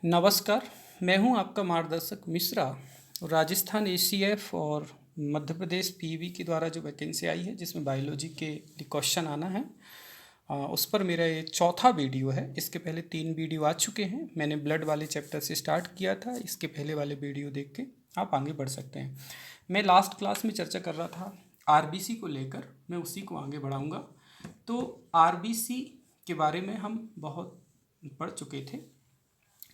नमस्कार। मैं हूं आपका मार्गदर्शक मिश्रा। राजस्थान एसीएफ और मध्य प्रदेश पीईबी के द्वारा जो वैकेंसी आई है जिसमें बायोलॉजी के क्वेश्चन आना है, उस पर मेरा ये चौथा वीडियो है। इसके पहले 3 वीडियो आ चुके हैं। मैंने ब्लड वाले चैप्टर से स्टार्ट किया था। इसके पहले वाले वीडियो देख के आप आगे बढ़ सकते हैं। मैं लास्ट क्लास में चर्चा कर रहा था आरबीसी को लेकर, मैं उसी को आगे बढ़ाऊँगा। तो आरबीसी के बारे में हम बहुत पढ़ चुके थे।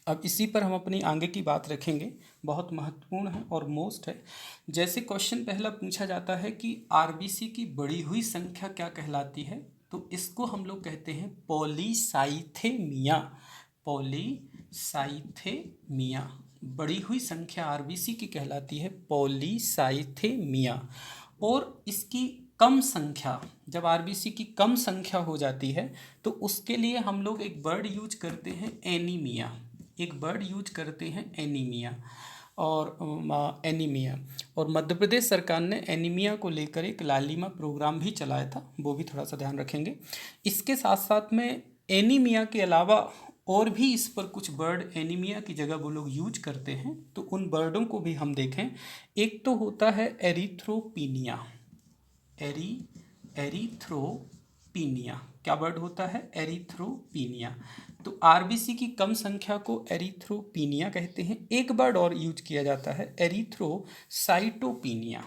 अब इसी पर हम अपनी आगे की बात रखेंगे। बहुत महत्वपूर्ण है और मोस्ट है। जैसे क्वेश्चन पहला पूछा जाता है कि आरबीसी की बढ़ी हुई संख्या क्या कहलाती है, तो इसको हम लोग कहते हैं पॉलीसाइथेमिया। पॉलीसाइथेमिया, बड़ी हुई संख्या आरबीसी की कहलाती है पॉलीसाइथेमिया। और इसकी कम संख्या, जब आरबीसी की कम संख्या हो जाती है तो उसके लिए हम लोग एक वर्ड यूज करते हैं एनीमिया। एक वर्ड यूज करते हैं एनीमिया। और मध्य प्रदेश सरकार ने एनीमिया को लेकर एक लालिमा प्रोग्राम भी चलाया था, वो भी थोड़ा सा ध्यान रखेंगे। इसके साथ साथ में एनीमिया के अलावा और भी इस पर कुछ वर्ड एनीमिया की जगह वो लोग यूज करते हैं, तो उन वर्डों को भी हम देखें। एक तो होता है एरिथ्रोपीनिया। एरिथ्रोपीनिया क्या वर्ड होता है? एरिथ्रोपीनिया। तो आरबीसी की कम संख्या को एरिथ्रोपीनिया कहते हैं। एक वर्ड और यूज किया जाता है एरिथ्रोसाइटोपीनिया।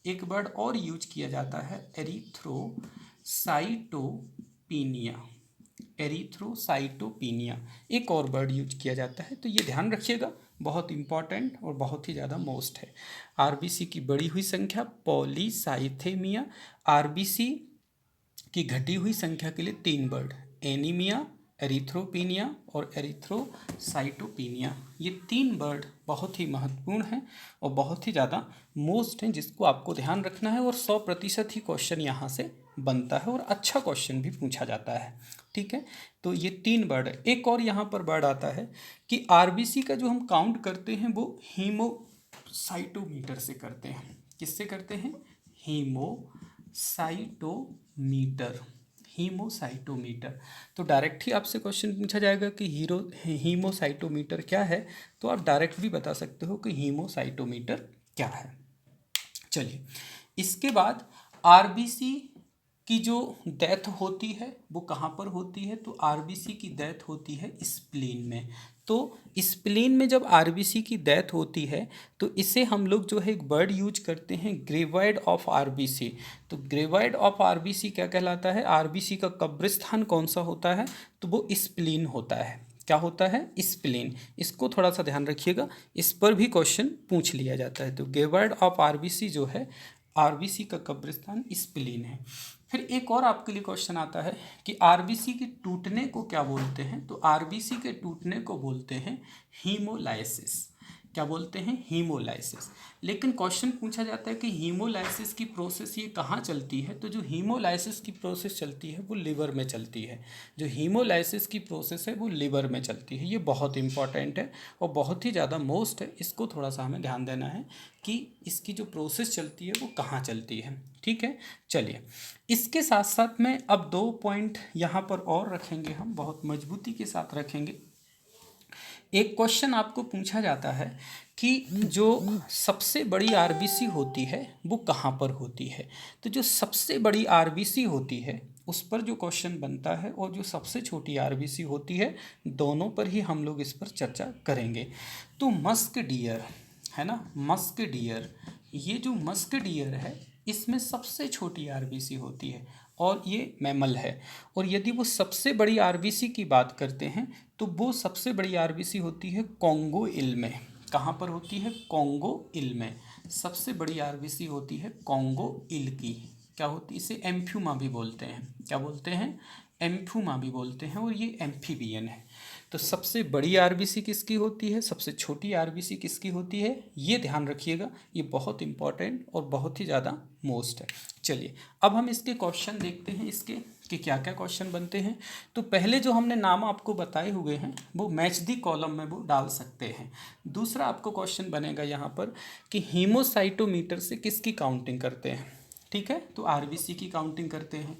एक वर्ड और यूज किया जाता है एरिथ्रोसाइटोपीनिया। एरिथ्रोसाइटोपीनिया एक और वर्ड यूज किया जाता है। तो ये ध्यान रखिएगा, बहुत इंपॉर्टेंट और बहुत ही ज़्यादा मोस्ट है। आरबीसी की बढ़ी हुई संख्या पॉलीसाइथेमिया। आरबीसी की घटी हुई संख्या के लिए 3 वर्ड, एनीमिया, एरिथ्रोपीनिया और एरिथ्रोसाइटोपीनिया। ये 3 वर्ड बहुत ही महत्वपूर्ण हैं और बहुत ही ज़्यादा मोस्ट हैं, जिसको आपको ध्यान रखना है। और 100% ही क्वेश्चन यहाँ से बनता है और अच्छा क्वेश्चन भी पूछा जाता है। ठीक है, तो ये 3 वर्ड है। एक और यहाँ पर वर्ड आता है कि आरबीसी का जो हम काउंट करते हैं वो हीमोसाइटोमीटर से करते हैं। किससे करते हैं? हीमोसाइटोमीटर। हीमोसाइटोमीटर। तो डायरेक्ट ही आपसे क्वेश्चन पूछा जाएगा कि हीमोसाइटोमीटर क्या है, तो आप डायरेक्ट भी बता सकते हो कि हीमोसाइटोमीटर क्या है। चलिए, इसके बाद आरबीसी की जो डेथ होती है वो कहाँ पर होती है? तो आरबीसी की डेथ होती है स्प्लीन में। तो स्प्लीन में जब आरबीसी की डेथ होती है तो इसे हम लोग जो है एक वर्ड यूज करते हैं ग्रेवाइड ऑफ आरबीसी। तो ग्रेवाइड ऑफ आरबीसी क्या कहलाता है? आरबीसी का कब्रिस्तान कौन सा होता है? तो वो स्प्लीन होता है। क्या होता है? स्प्लीन। इसको थोड़ा सा ध्यान रखिएगा, इस पर भी क्वेश्चन पूछ लिया जाता है। तो ग्रेवाइड ऑफ आरबीसी जो है, आरबीसी का कब्रिस्तान स्प्लीन है। फिर एक और आपके लिए क्वेश्चन आता है कि आरबीसी के टूटने को क्या बोलते हैं? तो आरबीसी के टूटने को बोलते हैं हीमोलाइसिस। क्या बोलते हैं? हीमोलाइसिस। लेकिन क्वेश्चन पूछा जाता है कि हीमोलाइसिस की प्रोसेस ये कहाँ चलती है? तो जो हीमोलाइसिस की प्रोसेस चलती है वो लिवर में चलती है। जो हीमोलाइसिस की प्रोसेस है वो लिवर में चलती है। ये बहुत इंपॉर्टेंट है और बहुत ही ज़्यादा मोस्ट है। इसको थोड़ा सा हमें ध्यान देना है कि इसकी जो प्रोसेस चलती है वो कहाँ चलती है। ठीक है, चलिए, इसके साथ साथ में अब 2 पॉइंट यहाँ पर और रखेंगे, हम बहुत मजबूती के साथ रखेंगे। एक क्वेश्चन आपको पूछा जाता है कि जो सबसे बड़ी आरबीसी होती है वो कहाँ पर होती है? तो जो सबसे बड़ी आरबीसी होती है उस पर जो क्वेश्चन बनता है, और जो सबसे छोटी आरबीसी होती है, दोनों पर ही हम लोग इस पर चर्चा करेंगे। तो मस्क डियर है ना, मस्क डियर, ये जो मस्क डियर है इसमें सबसे छोटी आरबीसी होती है और ये मैमल है। और यदि वो सबसे बड़ी आरबीसी की बात करते हैं तो वो सबसे बड़ी आरबीसी होती है कॉन्गो इल में। कहाँ पर होती है? कॉन्गो इल में। सबसे बड़ी आरबीसी होती है कॉन्गो इल की। क्या होती है? इसे एम्फ्यूमा भी बोलते हैं। क्या बोलते हैं? एम्फ्यूमा भी बोलते हैं, और ये एम्फीबियन है। तो सबसे बड़ी आरबीसी किसकी होती है, सबसे छोटी आरबीसी किसकी होती है, ये ध्यान रखिएगा। ये बहुत इंपॉर्टेंट और बहुत ही ज़्यादा मोस्ट है। चलिए, अब हम इसके क्वेश्चन देखते हैं, इसके कि क्या क्या क्वेश्चन बनते हैं। तो पहले जो हमने नाम आपको बताए हुए हैं वो मैच दी कॉलम में वो डाल सकते हैं। दूसरा आपको क्वेश्चन बनेगा यहाँ पर कि हीमोसाइटोमीटर से किसकी काउंटिंग करते हैं। ठीक है, तो आरबीसी की काउंटिंग करते हैं।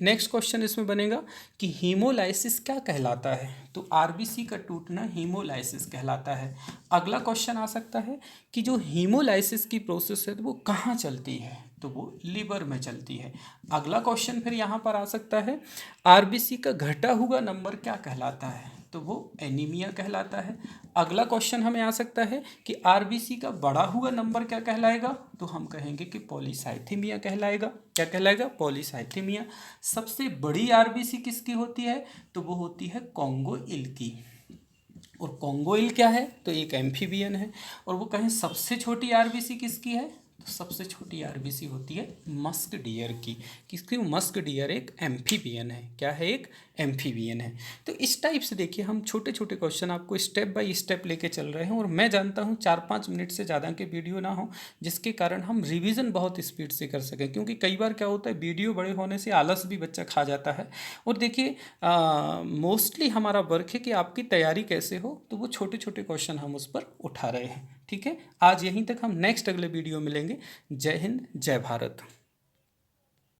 नेक्स्ट क्वेश्चन इसमें बनेगा कि हीमोलाइसिस क्या कहलाता है, तो आरबीसी का टूटना हीमोलाइसिस कहलाता है। अगला क्वेश्चन आ सकता है कि जो हीमोलाइसिस की प्रोसेस है तो वो कहाँ चलती है, तो वो लिवर में चलती है। अगला क्वेश्चन फिर यहाँ पर आ सकता है, आरबीसी का घटा हुआ नंबर क्या कहलाता है, तो वो एनीमिया कहलाता है। अगला क्वेश्चन हमें आ सकता है कि आरबीसी का बढ़ा हुआ नंबर क्या कहलाएगा, तो हम कहेंगे कि पॉलीसाइथेमिया कहलाएगा। क्या कहलाएगा, पॉलीसाइथेमिया। सबसे बड़ी आरबीसी किसकी होती है, तो वो होती है कॉन्गोइल की। और कॉन्गोइल क्या है, तो एक एम्फीबियन है। और वो कहें सबसे छोटी आरबीसी किसकी है, तो सबसे छोटी आरबीसी होती है मस्क डियर की। किसकी, मस्क डियर एक एम्फीबियन है। क्या है, एक एम्फीबियन है। तो इस टाइप से देखिए हम छोटे छोटे क्वेश्चन आपको स्टेप बाय स्टेप लेके चल रहे हैं। और मैं जानता हूँ 4-5 मिनट से ज़्यादा के वीडियो ना हो, जिसके कारण हम रिवीजन बहुत स्पीड से कर सकें। क्योंकि कई बार क्या होता है, वीडियो बड़े होने से आलस भी बच्चा खा जाता है। और देखिए मोस्टली हमारा वर्क है कि आपकी तैयारी कैसे हो, तो वो छोटे छोटे क्वेश्चन हम उस पर उठा रहे हैं। ठीक है, आज यहीं तक, हम नेक्स्ट अगले वीडियो मिलेंगे। जय हिंद, जय भारत।